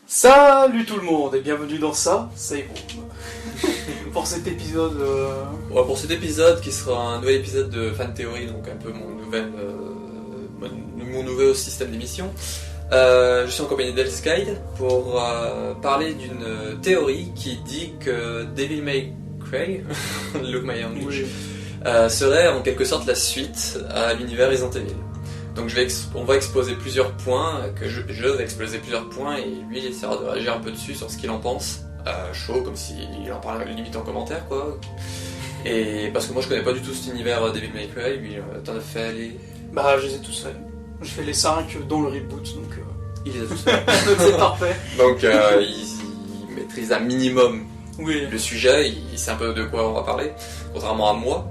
Salut tout le monde et bienvenue dans ça, c'est pour cet épisode. Ouais, pour cet épisode qui sera un nouvel épisode de Fan Theory, donc un peu mon nouveau système d'émission. Je suis en compagnie d'Elskyde pour parler d'une théorie qui dit que Devil May Cry, Look My English, serait en quelque sorte la suite à l'univers Resident Evil. Donc on va exposer plusieurs points, je vais exposer plusieurs points et lui il essaiera de réagir un peu dessus sur ce qu'il en pense, chaud comme s'il en parlait limite en commentaire quoi. Et parce que moi je connais pas du tout cet univers Devil May Cry, lui t'en as fait aller. Bah je les ai tous faits. J'ai fait les 5 dont le reboot donc. Il les a tous fait. C'est parfait. Donc il maîtrise un minimum le sujet, il sait un peu de quoi on va parler, contrairement à moi.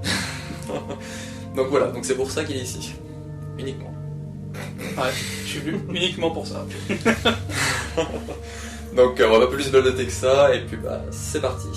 Donc voilà, donc c'est pour ça qu'il est ici. Uniquement. Ouais, je suis venu uniquement pour ça. Donc on va pas plus balloter que ça, et puis bah c'est parti.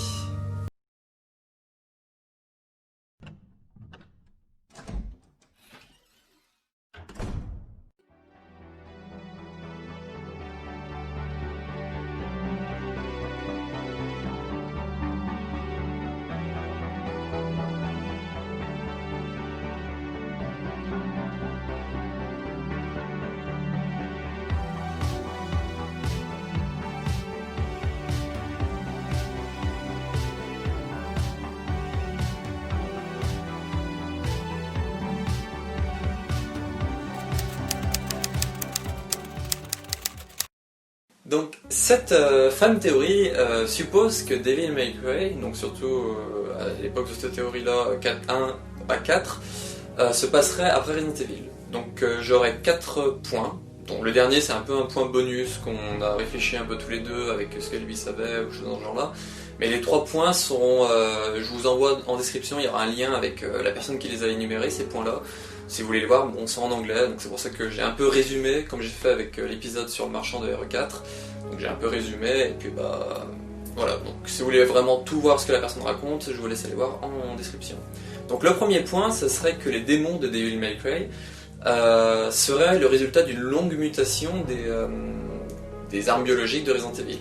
Donc cette fan théorie suppose que Devil May Cry, donc surtout à l'époque de cette théorie-là, 1 à 4, se passerait après Resident Evil. Donc j'aurai 4 points, dont le dernier c'est un peu un point bonus qu'on a réfléchi un peu tous les deux avec ce que lui savait ou chose dans ce genre-là. Mais les 3 points seront, je vous envoie en description, il y aura un lien avec la personne qui les a énumérés, ces points-là. Si vous voulez les voir, bon, c'est en anglais, donc c'est pour ça que j'ai un peu résumé, comme j'ai fait avec l'épisode sur le marchand de RE4. Donc j'ai un peu résumé, et puis bah voilà. Donc si vous voulez vraiment tout voir ce que la personne raconte, je vous laisse aller voir en description. Donc le premier point, ce serait que les démons de Devil May Cry seraient le résultat d'une longue mutation des armes biologiques de Resident Evil.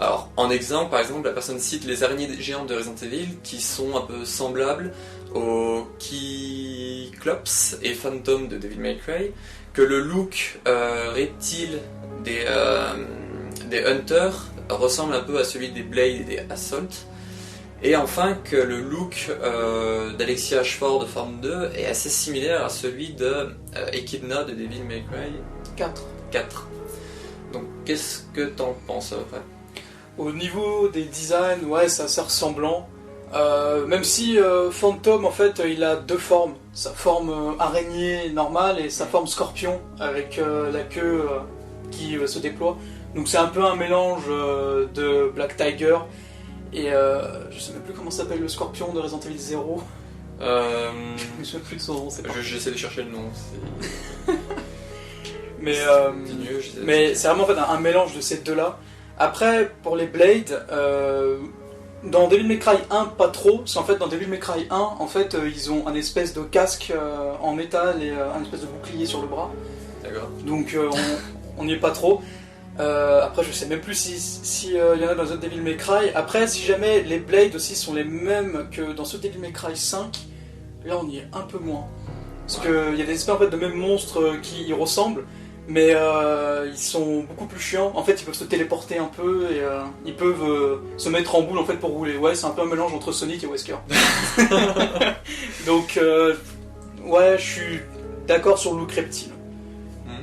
Alors, en exemple, par exemple, la personne cite les araignées géantes de Resident Evil qui sont un peu semblables aux Cyclops et Phantom de Devil May Cry, que le look reptile des Hunters ressemble un peu à celui des Blade et des Assault, et enfin que le look d'Alexia Ashford de Form 2 est assez similaire à celui de Echidna de Devil May Cry 4. Donc qu'est-ce que t'en penses à peu près ? Au niveau des designs, ouais, c'est assez ressemblant. Même si Phantom, en fait, il a deux formes. Sa forme araignée normale et sa forme scorpion, avec la queue qui se déploie. Donc c'est un peu un mélange de Black Tiger et je sais même plus comment s'appelle le scorpion de Resident Evil 0. Je me souviens plus de son nom, c'est pas. J'essaie de chercher le nom. Mais c'est vraiment en fait un mélange de ces deux-là. Après, pour les Blades, dans Devil May Cry 1, pas trop, parce qu'en fait, dans Devil May Cry 1, en fait, ils ont un espèce de casque en métal et un espèce de bouclier sur le bras. D'accord. Donc, on n'y est pas trop. Après, je sais même plus si y en a dans les autres Devil May Cry. Après, si jamais les Blades aussi sont les mêmes que dans ce Devil May Cry 5, là, on y est un peu moins. Parce qu'il y a des espèces en fait, de mêmes monstres qui y ressemblent. Mais ils sont beaucoup plus chiants. En fait, ils peuvent se téléporter un peu et ils peuvent se mettre en boule en fait pour rouler. Ouais, c'est un peu un mélange entre Sonic et Wesker. Donc, ouais, je suis d'accord sur le look reptile.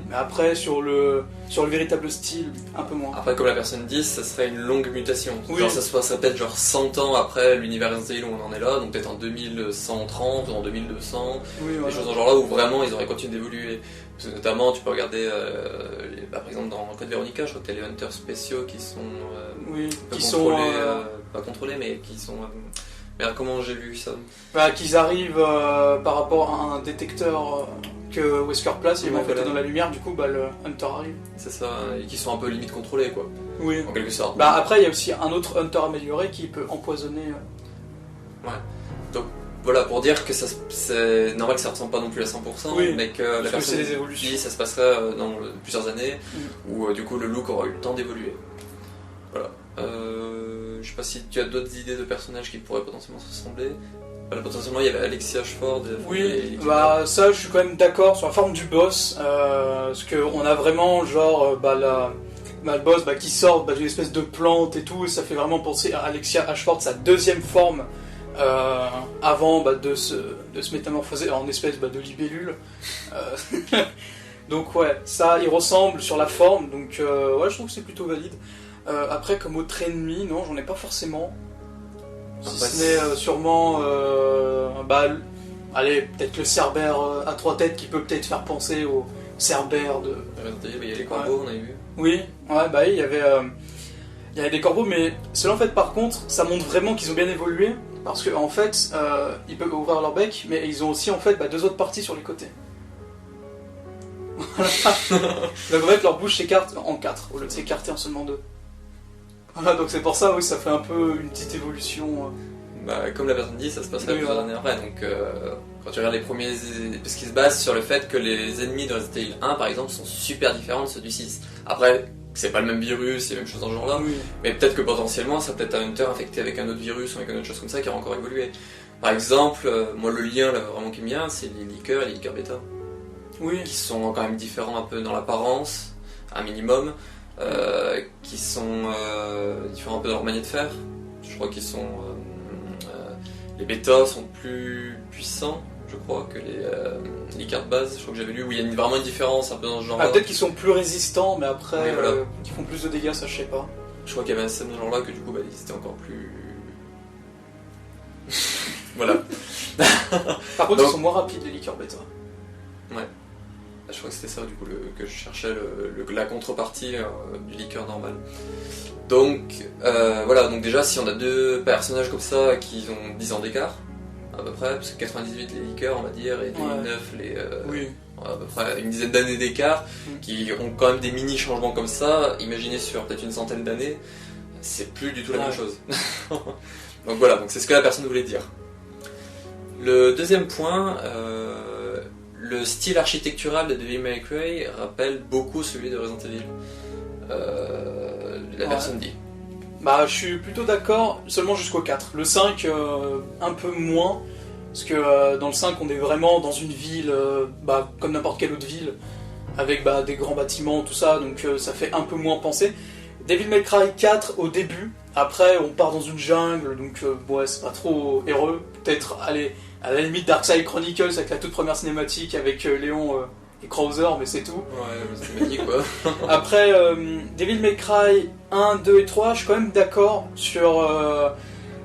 Mais après, sur le véritable style, un peu moins. Après, comme la personne dit, ça serait une longue mutation. Oui. Genre, ça se passerait peut-être genre 100 ans après l'univers Resident Evil où on en est là, donc peut-être en 2130 ou en 2200. Oui, des choses dans ce genre-là où vraiment ils auraient continué d'évoluer. Parce que notamment, tu peux regarder, par exemple, dans Code Veronica, je crois que t'as les hunters spéciaux qui sont pas contrôlés, mais qui sont. Mais comment j'ai vu ça ? Bah, qu'ils arrivent par rapport à un détecteur que Wesker place, il est en fait dans la lumière, du coup bah, le Hunter arrive. C'est ça, et qui sont un peu limite contrôlés quoi. Oui. En quelque sorte. Bah après il y a aussi un autre Hunter amélioré qui peut empoisonner. Ouais. Donc voilà, pour dire que c'est normal que ça ressemble pas non plus à 100%, oui, mais que la personne des évolutions. dit ça se passerait dans plusieurs années, où du coup le look aura eu le temps d'évoluer. Voilà. Je sais pas si tu as d'autres idées de personnages qui pourraient potentiellement se ressembler. Voilà, potentiellement, il y avait Alexia Ashford. Oui, bah ça, je suis quand même d'accord sur la forme du boss, parce qu'on a vraiment genre le boss qui sort d'une espèce de plante et tout, et ça fait vraiment penser à Alexia Ashford, sa deuxième forme, avant de se métamorphoser en espèce de libellule. Donc ouais, ça, il ressemble sur la forme, donc ouais, je trouve que c'est plutôt valide. Après, comme autre ennemi, non, j'en ai pas forcément. Si ce n'est sûrement, allez, peut-être le Cerbère à 3 têtes qui peut peut-être faire penser au Cerbère de... Il y a les corbeaux, on avait vu. Oui, ouais, il y avait des corbeaux, mais cela en fait par contre, ça montre vraiment qu'ils ont bien évolué, parce qu'en fait, ils peuvent ouvrir leur bec, mais ils ont aussi en fait 2 autres parties sur les côtés. Donc en fait, leur bouche s'écarte en 4, au lieu de s'écarter en seulement 2. Voilà, donc c'est pour ça, oui, ça fait un peu une petite évolution. Comme la personne dit, ça se passerait plusieurs voilà. années après. Donc, quand tu regardes les premiers. Parce qu'ils se basent sur le fait que les ennemis de Resident Evil 1, par exemple, sont super différents de ceux du 6. Après, c'est pas le même virus, c'est la même chose dans ce genre-là. Oui. Mais peut-être que potentiellement, ça peut être un Hunter infecté avec un autre virus ou avec une autre chose comme ça qui a encore évolué. Par exemple, moi, le lien là, vraiment qui me vient, c'est les liqueurs et les liqueurs bêta. Oui. Qui sont quand même différents un peu dans l'apparence, un minimum. Qui sont différents un peu dans leur manière de faire. Je crois qu'ils sont. Les bêtas sont plus puissants, je crois, que les cartes base. Je crois que j'avais lu où il y a vraiment une différence un peu dans ce genre-là. Peut-être qu'ils sont plus résistants, mais après, Oui, voilà. qu'ils font plus de dégâts, ça je sais pas. Je crois qu'il y avait un système de ce genre-là que du coup, ils étaient encore plus. Voilà. Par contre, ils sont moins rapides, les liqueurs bêta. Ouais. Je crois que c'était ça du coup que je cherchais, la contrepartie du liqueur normal. Donc voilà, donc déjà si on a 2 personnages comme ça qui ont 10 ans d'écart, à peu près, parce que 98 les liqueurs on va dire, et 2009 les... Oui. À peu près une dizaine d'années d'écart, qui ont quand même des mini changements comme ça, imaginez sur peut-être une centaine d'années, c'est plus du tout la même chose. Donc voilà, donc c'est ce que la personne voulait dire. Le deuxième point... le style architectural de Devil May Cry rappelle beaucoup celui de Resident Evil. La personne dit. Je suis plutôt d'accord, seulement jusqu'au 4. Le 5, un peu moins, parce que dans le 5, on est vraiment dans une ville, comme n'importe quelle autre ville, avec des grands bâtiments, tout ça, donc ça fait un peu moins penser. Devil May Cry 4 au début, après on part dans une jungle, donc ouais, c'est pas trop heureux. Peut-être aller à la limite Darkside Chronicles avec la toute première cinématique avec Léon et Krauser, mais c'est tout. Ouais, c'est magnifique quoi. Après Devil May Cry 1, 2 et 3, je suis quand même d'accord sur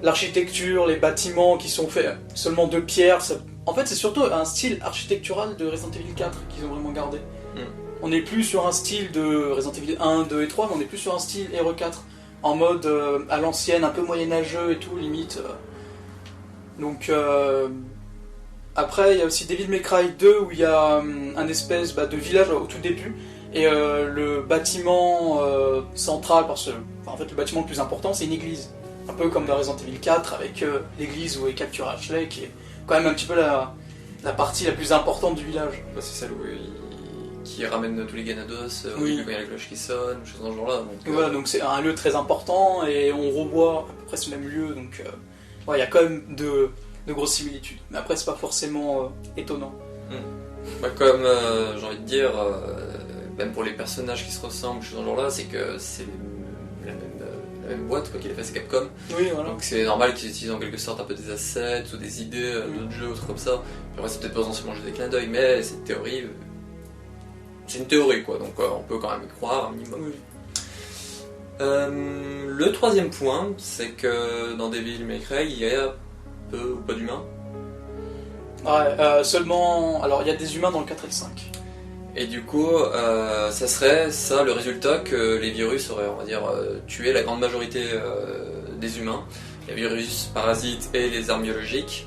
l'architecture, les bâtiments qui sont faits seulement de pierre. En fait, c'est surtout un style architectural de Resident Evil 4 qu'ils ont vraiment gardé. On n'est plus sur un style de Resident Evil 1, 2 et 3, mais on est plus sur un style RE4, en mode à l'ancienne, un peu moyenâgeux et tout, limite. Donc, après, il y a aussi Devil May Cry 2, où il y a un espèce de village au tout début, et le bâtiment central, parce que en fait, le bâtiment le plus important, c'est une église. Un peu comme dans Resident Evil 4, avec l'église où est capturé Ashley, qui est quand même un petit peu la partie la plus importante du village. C'est celle qui ramène tous les Ganados, quand il y a la cloche qui sonne, choses dans ce genre-là. Voilà, donc c'est un lieu très important, et on revoit à peu près ce même lieu, donc il y a quand même de grosses similitudes. Mais après, c'est pas forcément étonnant. Comme j'ai envie de dire, même pour les personnages qui se ressemblent, choses dans ce genre-là, c'est que c'est la même boîte qui les fait, c'est Capcom. Oui, voilà. Donc c'est normal qu'ils utilisent en quelque sorte un peu des assets ou des idées d'autres jeux ou trucs comme ça. Après, c'est peut-être pas potentiellement juste des clins d'œil, mais cette théorie. C'est une théorie quoi, donc on peut quand même y croire un minimum. Oui. Le troisième point, c'est que dans Devil May Cry, il y a peu ou pas d'humains. Ouais, seulement. Alors il y a des humains dans le 4 et le 5. Et du coup, ça serait ça le résultat que les virus auraient, on va dire, tué la grande majorité des humains, les virus parasites et les armes biologiques.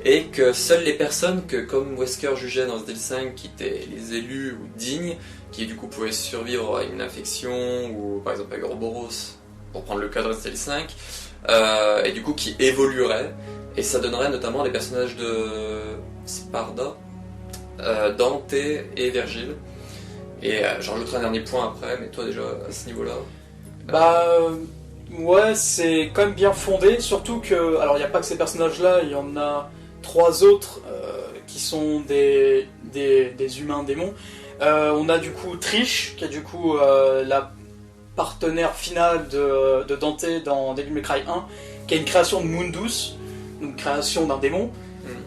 Et que seules les personnes que, comme Wesker jugeait dans Resident Evil 5, qui étaient les élus ou dignes, qui du coup pouvaient survivre à une infection, ou par exemple avec Ouroboros, pour prendre le cas de Resident Evil 5, et du coup qui évolueraient, et ça donnerait notamment les personnages de Sparda, Dante et Virgile. Et j'en rajouterai un dernier point après, mais toi déjà à ce niveau-là. Ouais, c'est quand même bien fondé, surtout que... Alors, il n'y a pas que ces personnages-là, il y en a 3 autres qui sont des humains démons. On a du coup Trish, qui est du coup la partenaire finale de Dante dans Devil May Cry 1, qui est une création de Mundus, donc création d'un démon,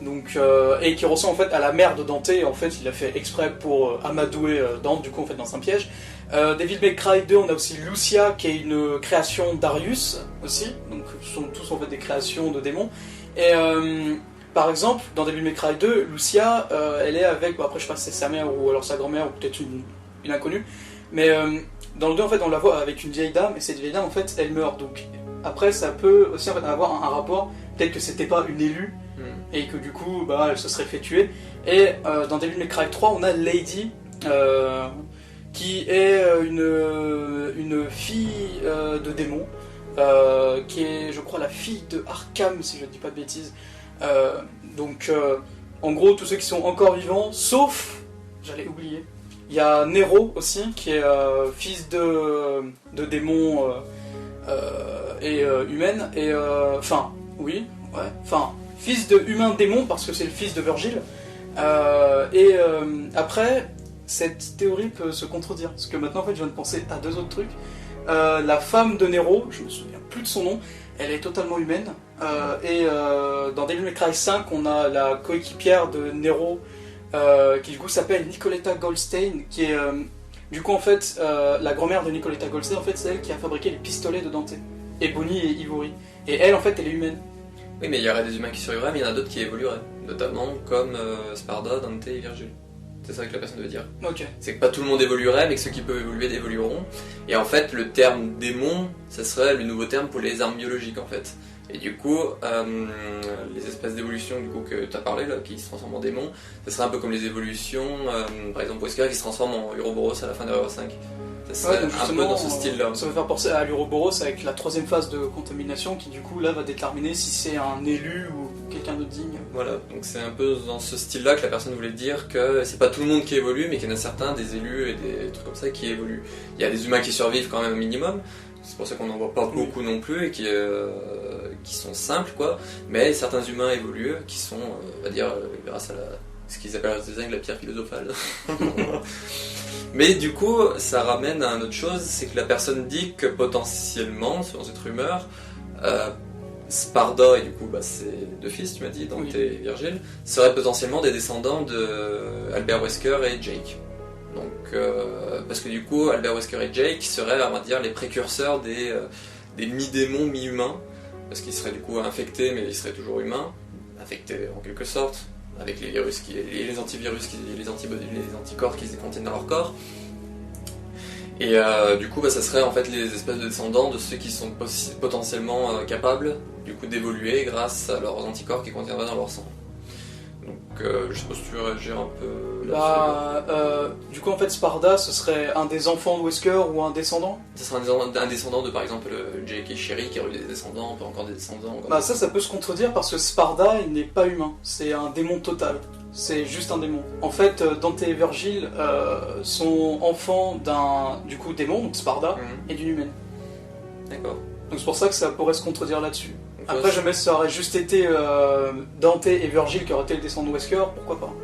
donc, et qui ressemble en fait à la mère de Dante. En fait, il a fait exprès pour amadouer Dante, du coup, en fait, dans un piège. Devil May Cry 2, on a aussi Lucia, qui est une création d'Arius, aussi, donc ce sont tous en fait des créations de démons. Et par exemple, dans Devil May Cry 2, Lucia, elle est avec, bon, après je sais pas si c'est sa mère ou alors sa grand-mère ou peut-être une inconnue, mais dans le 2 en fait on la voit avec une vieille dame, et cette vieille dame en fait elle meurt, donc après ça peut aussi en fait avoir un rapport, peut-être que c'était pas une élue, et que du coup bah, elle se serait fait tuer. Et dans Devil May Cry 3 on a Lady, qui est une fille de démon, qui est je crois la fille de Arkham si je ne dis pas de bêtises. Donc en gros tous ceux qui sont encore vivants, sauf, j'allais oublier, il y a Nero aussi qui est fils de démon et humaine, et enfin oui, ouais, enfin fils de humain démon parce que c'est le fils de Virgile, et après cette théorie peut se contredire parce que maintenant en fait je viens de penser à 2 autres trucs. La femme de Nero, je me souviens plus de son nom, elle est totalement humaine, et dans Devil May Cry 5 on a la coéquipière de Nero qui du coup s'appelle Nicoletta Goldstein, qui est du coup en fait la grand-mère de Nicoletta Goldstein, en fait c'est elle qui a fabriqué les pistolets de Dante, et Bonnie et Ivory, et elle en fait elle est humaine. Oui, mais il y aurait des humains qui survivraient, mais il y en a d'autres qui évolueraient, notamment comme Sparda, Dante et Virgile. C'est ça que la personne veut dire. Ok. C'est que pas tout le monde évoluerait, mais que ceux qui peuvent évoluer évolueront. Et en fait, le terme démon, ça serait le nouveau terme pour les armes biologiques en fait. Et du coup, les espèces d'évolution du coup que tu as parlé là, qui se transforment en démons, ça serait un peu comme les évolutions, par exemple Wesker qui se transforme en Uroboros à la fin de Hero 5. Ça serait un peu dans ce style-là. Ça va faire penser à l'Uroboros avec la 3ème phase de contamination qui du coup là va déterminer si c'est un élu ou quelqu'un de digne. Voilà, donc c'est un peu dans ce style-là que la personne voulait dire que c'est pas tout le monde qui évolue, mais qu'il y en a certains, des élus et des trucs comme ça qui évoluent. Il y a des humains qui survivent quand même au minimum, c'est pour ça qu'on n'en voit pas beaucoup non plus et qui sont simples quoi, mais certains humains évoluent qui sont, on va dire, grâce à ce qu'ils appellent le design la pierre philosophale. Mais du coup, ça ramène à une autre chose, c'est que la personne dit que potentiellement, selon cette rumeur, Sparda, et du coup bah, c'est 2 fils, tu m'as dit, Dante et Virgile, seraient potentiellement des descendants de Albert Wesker et Jake. Donc, parce que du coup, Albert Wesker et Jake seraient, on va dire, les précurseurs des mi-démons, mi-humains, parce qu'ils seraient du coup infectés, mais ils seraient toujours humains, infectés en quelque sorte, avec les virus, les antivirus, les anticorps qu'ils contiennent dans leur corps. Et du coup, bah, ça serait en fait les espèces de descendants de ceux qui sont potentiellement capables du coup d'évoluer grâce à leurs anticorps qui contiendraient dans leur sang. Donc, je sais pas si tu veux réagir un peu là-dessus. Du coup, en fait, Sparda, ce serait un des enfants de Wesker ou un descendant? Ça serait un descendant de, par exemple, Jake et Sherry qui auraient eu des descendants, pas encore des descendants. Bah ça peut se contredire parce que Sparda, il n'est pas humain, c'est un démon total. C'est juste un démon. En fait, Dante et Virgile sont enfants d'un, du coup, démon, donc Sparda, et d'une humaine. D'accord. Donc c'est pour ça que ça pourrait se contredire là-dessus. Après, jamais ça aurait juste été Dante et Virgile qui auraient été les descendants de Wesker, pourquoi pas.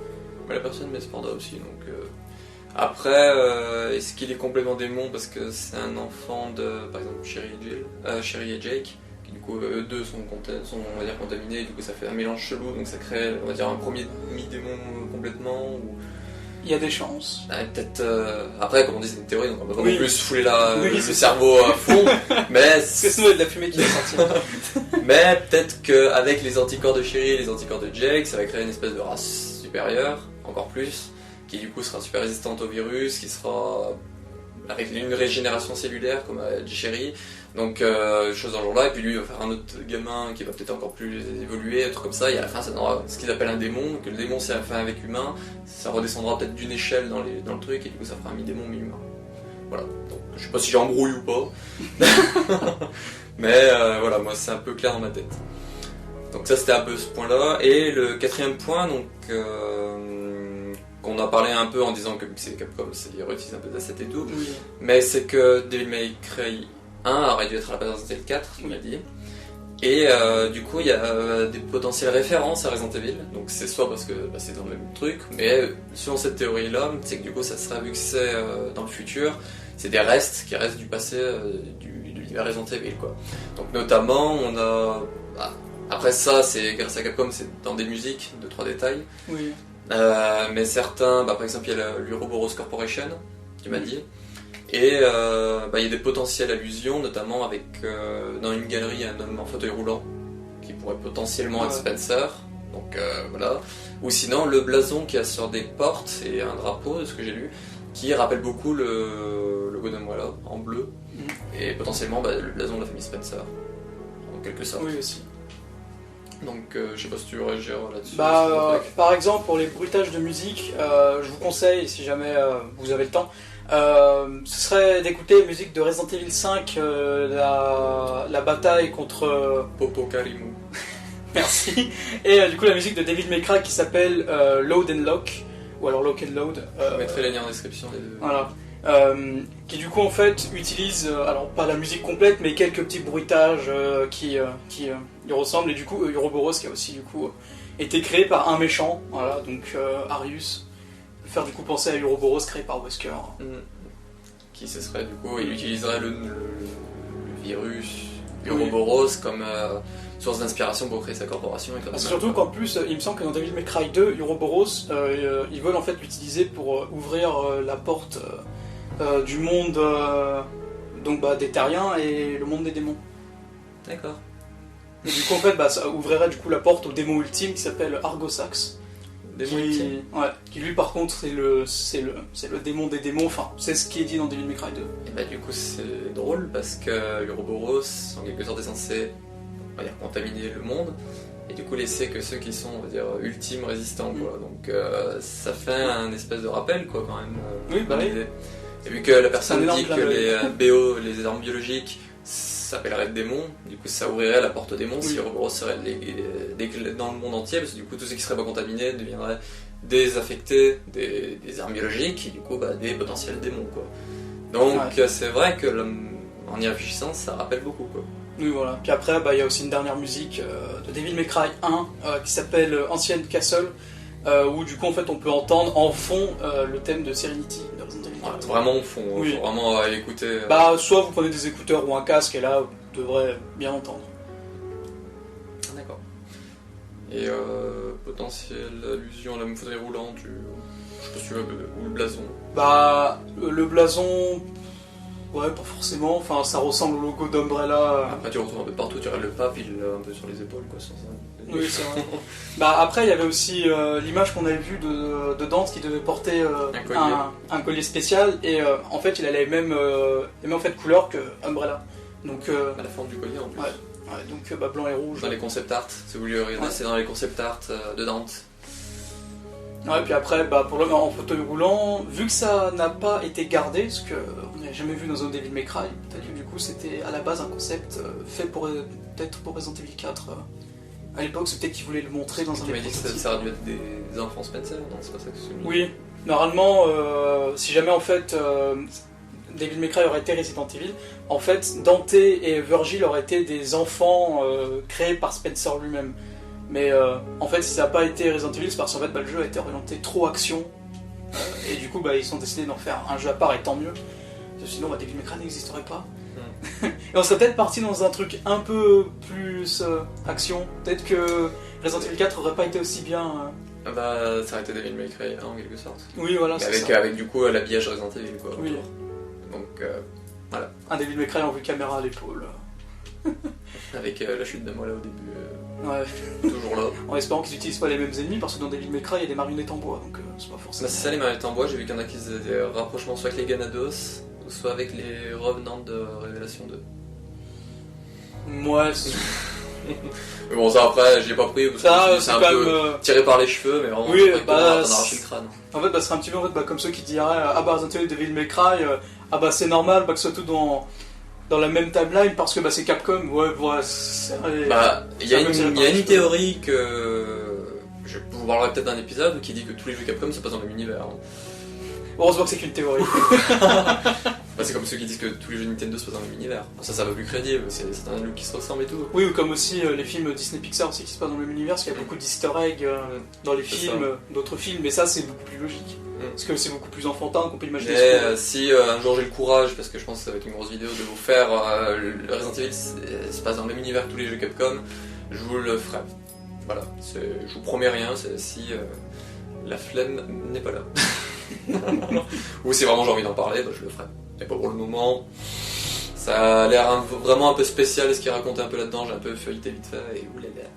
Mais la personne met Sparda aussi, donc... Après, est-ce qu'il est complètement démon parce que c'est un enfant de, par exemple, Sherry et Jake, qui du coup, eux deux sont on va dire, contaminés, et du coup ça fait un mélange chelou, donc ça crée, on va dire, un premier mi-démon complètement, ou... Il y a des chances. Peut-être... Après, comme on dit, c'est une théorie, donc on va pas Oui. non plus se fouler le c'est cerveau à fond, mais... Parce que sinon il y a de la fumée qui va sortir. Mais peut-être qu'avec les anticorps de Sherry et les anticorps de Jake, ça va créer une espèce de race supérieure, encore plus, qui du coup sera super résistante au virus, qui sera avec une régénération cellulaire comme a dit Sherry, donc chose dans ce genre-là, et puis lui il va faire un autre gamin qui va peut-être encore plus évoluer, un truc comme ça, et à la fin ça donnera ce qu'ils appellent un démon, que le démon c'est à la fin avec humain, ça redescendra peut-être d'une échelle dans le truc, et du coup ça fera un mi-démon, mi-humain. Voilà, donc je sais pas si j'embrouille ou pas, mais voilà, moi c'est un peu clair dans ma tête. Donc ça c'était un peu ce point-là, et le 4e point, donc... on a parlé un peu en disant que c'est Capcom, ils réutilisent un peu d'assets et tout, Oui. mais c'est que Devil May Cry 1 aurait dû être à la base Resident Evil 4, tu m'as dit. Et du coup, il y a des potentielles références à Resident Evil. Donc c'est soit parce que c'est dans le même truc, mais selon cette théorie-là, c'est que du coup, ça serait, vu que c'est dans le futur, c'est des restes qui restent du passé de l'univers Resident Evil, quoi. Donc notamment, on a... après ça, c'est grâce à Capcom, c'est dans des musiques, 2-3 détails. Oui. Mais certains, par exemple, il y a l'Uroboros Corporation, tu m'as dit. Et il y a des potentielles allusions, notamment avec dans une galerie un homme en fauteuil roulant qui pourrait potentiellement être Spencer. Donc voilà. Ou sinon le blason qui a sur des portes et un drapeau, de ce que j'ai lu, qui rappelle beaucoup le logo de Umbrella en bleu et potentiellement le blason de la famille Spencer en quelque sorte. Oui aussi. Donc je sais pas si tu veux réagir là-dessus. Par exemple pour les bruitages de musique, je vous conseille, si jamais vous avez le temps, ce serait d'écouter la musique de Resident Evil 5, la bataille contre Popo Karimu. Merci. Et du coup la musique de Devil May Cry qui s'appelle Load and Lock, ou alors Lock and Load. Je mettrai les liens en description des deux. Voilà. Qui du coup en fait utilise, alors pas la musique complète, mais quelques petits bruitages qui lui ressemblent. Et du coup Uroboros qui a aussi du coup été créé par un méchant, voilà, donc Arius. Faire du coup penser à Uroboros créé par Wesker. Qui ce serait du coup, il utiliserait le virus Uroboros comme source d'inspiration pour créer sa corporation. Surtout qu'en plus, il me semble que dans Devil May Cry 2, Uroboros, ils veulent en fait l'utiliser pour ouvrir la porte du monde des terriens et le monde des démons. D'accord. Et du coup en fait, ça ouvrirait du coup la porte au démon ultime qui s'appelle Argosax. Qui lui par contre c'est le démon des démons, enfin c'est ce qui est dit dans Devil May Cry 2. Et du coup c'est drôle parce que Uroboros en quelque sorte est censé, on va dire, contaminer le monde et du coup laisser que ceux qui sont, on va dire, ultimes résistants, quoi. Donc ça fait un espèce de rappel, quoi, quand même. Oui. Et vu que la personne dit que les BO, les armes biologiques, s'appellerait démon, du coup ça ouvrirait la porte aux démons si Uroboros serait dans le monde entier, parce que du coup tous ceux qui seraient pas contaminés deviendraient désaffectés des armes biologiques et du coup des potentiels démons, quoi. Donc c'est vrai que en y réfléchissant ça rappelle beaucoup, quoi. Oui voilà, puis après il y a aussi une dernière musique de Devil May Cry 1 qui s'appelle Ancient Castle, où du coup en fait on peut entendre en fond le thème de Serenity de Resident Evil 4. Vraiment au fond, faut vraiment écouter. Soit vous prenez des écouteurs ou un casque et là vous devrez bien entendre. D'accord. Et potentielle allusion à la fauteuil roulant, je sais pas si tu veux, ou le blason. Le blason, ouais, pas forcément, enfin ça ressemble au logo d'Umbrella. Après tu retrouves un peu partout, tu regardes le pape, il l'a un peu sur les épaules, quoi. Oui, c'est vrai. Après, il y avait aussi l'image qu'on avait vue de Dante qui devait porter un collier spécial et en fait, il a les mêmes en fait, couleurs que Umbrella. Donc, à la forme du collier en plus. Donc blanc et rouge. Dans les concept art, si vous voulez regarder, c'est dans les concept art de Dante. Ouais, puis après, pour l'homme en fauteuil roulant, vu que ça n'a pas été gardé, parce qu'on n'a jamais vu dans un Devil May Cry, du coup c'était à la base un concept fait peut-être pour Resident Evil 4. À l'époque, c'est peut-être qu'ils voulaient le montrer dans un Tu m'as dit que ça aurait dû être des enfants Spencer, non? C'est pas ça que c'est. Oui, normalement, si jamais en fait Devil May Cry aurait été Resident Evil, en fait Dante et Virgil auraient été des enfants créés par Spencer lui-même. Mais en fait, si ça n'a pas été Resident Evil, c'est parce qu'en fait le jeu a été orienté trop action et du coup ils ont décidé d'en faire un jeu à part et tant mieux. Sinon Devil May Cry n'existerait pas. Et on serait peut-être parti dans un truc un peu plus action. Peut-être que Resident Evil 4 aurait pas été aussi bien. Ça aurait été Devil May Cry 1 en quelque sorte. Oui, voilà, c'est ça. Avec du coup l'habillage Resident Evil, quoi. Oui. Donc voilà. Un Devil May Cry en vue caméra à l'épaule. Avec la chute de moi là au début. Ouais. Toujours là. En espérant qu'ils n'utilisent pas les mêmes ennemis, parce que dans Devil May Cry il y a des marionnettes en bois, donc c'est pas forcément. C'est ça, les marionnettes en bois. J'ai vu qu'il y en a qui faisaient des rapprochements soit avec les Ganados, soit avec les Revenants de Révélation 2. Moi, mais bon, ça après, je l'ai pas pris parce que c'est un peu tiré par les cheveux, mais vraiment, t'en arracher le crâne. En fait, c'est un petit peu comme ceux qui diraient Resident Evil Devil May Cry, c'est normal que ce soit tout dans la même timeline parce que c'est Capcom. Il y a une théorie que je vous parlerai peut-être d'un épisode qui dit que tous les jeux Capcom se passent dans le même univers. Heureusement que c'est qu'une théorie. Bah, c'est comme ceux qui disent que tous les jeux Nintendo se passent dans le même univers. Ça va plus crédible, c'est un look qui se ressemble et tout. Oui, ou comme aussi les films Disney Pixar aussi qui se passent dans le même univers, parce qu'il y a beaucoup d'easter eggs dans les films, d'autres films, mais ça c'est beaucoup plus logique. Parce que c'est beaucoup plus enfantin qu'on peut imaginer. Mais si un jour j'ai le courage, parce que je pense que ça va être une grosse vidéo, de vous faire le Resident Evil se passe dans le même univers que tous les jeux Capcom, je vous le ferai. Voilà, je vous promets rien, c'est si la flemme n'est pas là. Ou si vraiment j'ai envie d'en parler, bah, je le ferai. Mais pas pour le moment. Ça a l'air vraiment un peu spécial ce qu'il racontait un peu là-dedans, j'ai un peu feuilleté vite fait et oulala.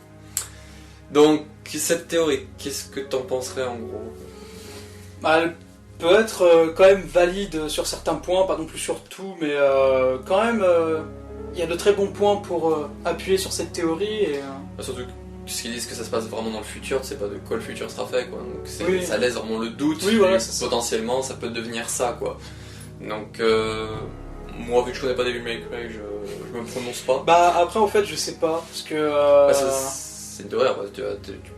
Donc, cette théorie, qu'est-ce que t'en penserais en gros? Bah, elle peut être quand même valide sur certains points, pas non plus sur tout, mais quand même, il y a de très bons points pour appuyer sur cette théorie. Et, bah, surtout ce qu'ils disent que ça se passe vraiment dans le futur, c'est pas de quoi le futur sera fait, quoi. Donc oui. Ça laisse vraiment le doute, oui, voilà, potentiellement ça peut devenir ça, quoi. Donc, moi vu que je connais pas Devil May Cry, je me prononce pas. Bah après en fait je sais pas, parce que... Bah, c'est une théorie, tu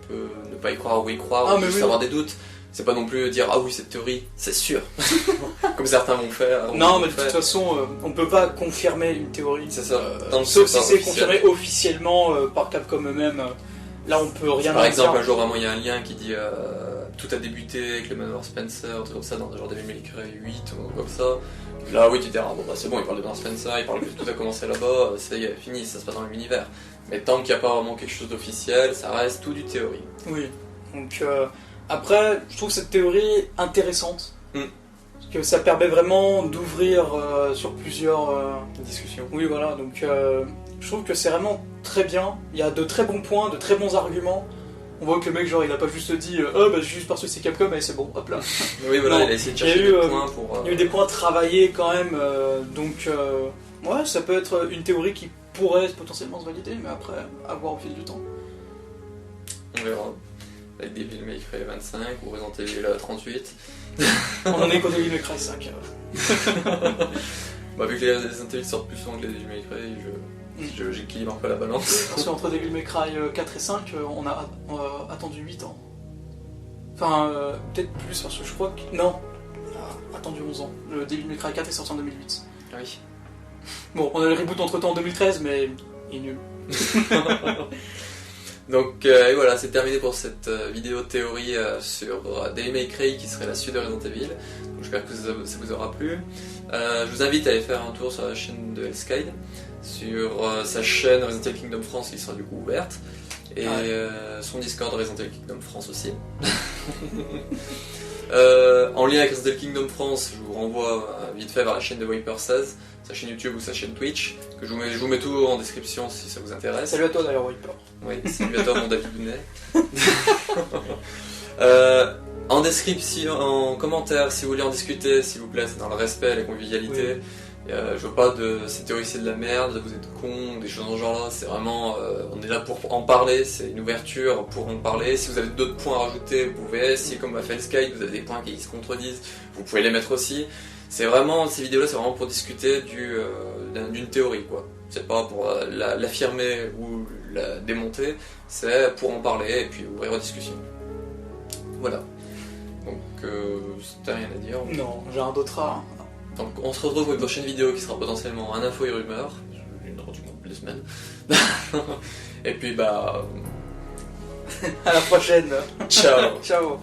peux ne pas y croire ou y croire, ou juste avoir des doutes. C'est pas non plus dire ah oui cette théorie, c'est sûr, comme certains vont faire. Non mais de toute façon on peut pas confirmer une théorie. C'est ça. Sauf si c'est confirmé officiellement par Capcom eux-mêmes. Là on peut rien. Par exemple un jour vraiment il y a un lien qui dit tout a débuté avec le manoir Spencer, un truc comme ça dans genre Devil May Cry 8 ou comme ça. Là oui tu te dis ah bon bah c'est bon il parle de manoir Spencer, il parle que tout a commencé là-bas, ça y est fini, ça se passe dans l'univers. Mais tant qu'il n'y a pas vraiment quelque chose d'officiel, ça reste tout du théorie. Oui. Donc après, je trouve cette théorie intéressante, parce que ça permet vraiment d'ouvrir sur plusieurs discussions. Oui, voilà, donc je trouve que c'est vraiment très bien, il y a de très bons points, de très bons arguments. On voit que le mec, genre, il a pas juste dit oh bah juste parce que c'est Capcom, allez c'est bon, hop là. Oui, voilà, non, il a essayé de chercher des points pour... Il y a eu des points travaillés quand même, donc ouais, ça peut être une théorie qui pourrait potentiellement se valider, mais après, à voir au fil du temps. On verra. Avec Devil May Cry 25 ou Resident Evil 38. On en est qu'au Devil May Cry 5. Bah, vu que les Resident Evil sortent plus souvent que les Devil May Cry, j'équilibre un peu la balance. Parce qu'entre Devil May Cry 4 et 5, on a attendu 8 ans. Enfin, peut-être plus, parce que je crois que... Non, on a attendu 11 ans. Le Devil May Cry 4 est sorti en 2008. Oui. Bon, on a le reboot entre temps en 2013, mais il est nul. Donc et voilà, c'est terminé pour cette vidéo théorie sur Devil May Cry qui serait la suite de Resident Evil. Donc j'espère que ça vous aura plu. Je vous invite à aller faire un tour sur la chaîne de Hellskide, sur sa chaîne Resident Evil Kingdom France qui sera du coup ouverte, et son Discord Resident Evil Kingdom France aussi. En lien avec Resident Evil Kingdom France, je vous renvoie vite fait vers la chaîne de Viper16, sa chaîne YouTube ou sa chaîne Twitch, que je vous mets tout en description si ça vous intéresse. Salut à toi d'ailleurs, Viper. Oui, salut à toi mon David Dounet. En description, en commentaire, si vous voulez en discuter, s'il vous plaît, c'est dans le respect et la convivialité. Oui. Je veux pas de cette théorie c'est de la merde, vous êtes cons, des choses dans ce genre là, c'est vraiment, on est là pour en parler, c'est une ouverture pour en parler. Si vous avez d'autres points à rajouter, vous pouvez, si comme a fait le Sky, vous avez des points qui se contredisent, vous pouvez les mettre aussi. C'est vraiment, ces vidéos là c'est vraiment pour discuter d'une théorie quoi. C'est pas pour l'affirmer ou la démonter, c'est pour en parler et puis ouvrir la discussion. Voilà. Donc, t'as rien à dire? Non, j'ai un d'autre rare. Donc, on se retrouve pour une prochaine vidéo qui sera potentiellement un info et rumeur. Une heure du compte de semaines. Et puis, bah. À la prochaine. Ciao. Ciao.